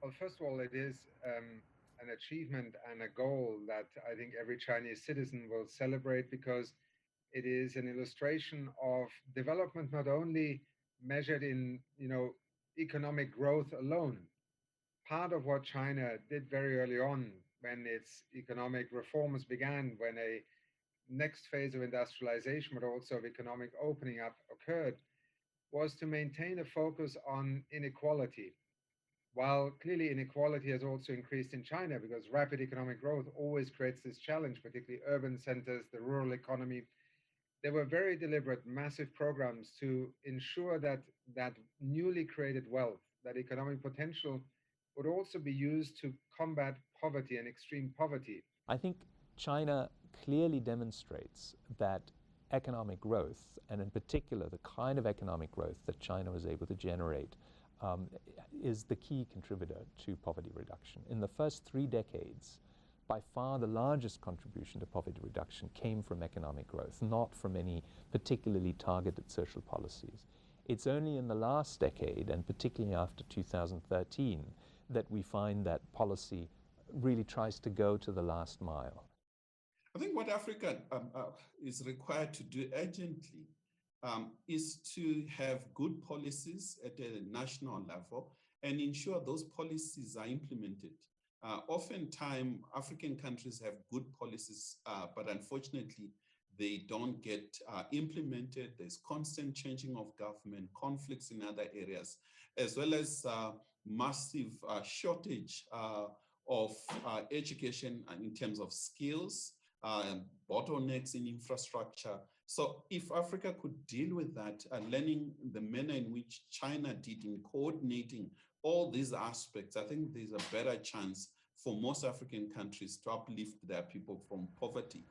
Well, first of all, it is an achievement and a goal that I think every Chinese citizen will celebrate because it is an illustration of development not only measured in economic growth alone. Part of what China did very early on when its economic reforms began, when a next phase of industrialization, but also of economic opening up occurred, was to maintain a focus on inequality. While clearly inequality has also increased in China because rapid economic growth always creates this challenge, particularly urban centers, the rural economy. There were very deliberate, massive programs to ensure that that newly created wealth, that economic potential, would also be used to combat poverty and extreme poverty. I think China clearly demonstrates that economic growth, and in particular the kind of economic growth that China was able to generate, is the key contributor to poverty reduction. In the first 3 decades, by far the largest contribution to poverty reduction came from economic growth, not from any particularly targeted social policies. It's only in the last decade, and particularly after 2013, that we find that policy really tries to go to the last mile. I think what Africa is required to do urgently is to have good policies at a national level and ensure those policies are implemented. Oftentimes, African countries have good policies, but unfortunately, they don't get implemented. There's constant changing of government, conflicts in other areas, as well as massive shortage of education in terms of skills, bottlenecks in infrastructure. So if Africa could deal with that, learning the manner in which China did in coordinating all these aspects, I think there's a better chance for most African countries to uplift their people from poverty.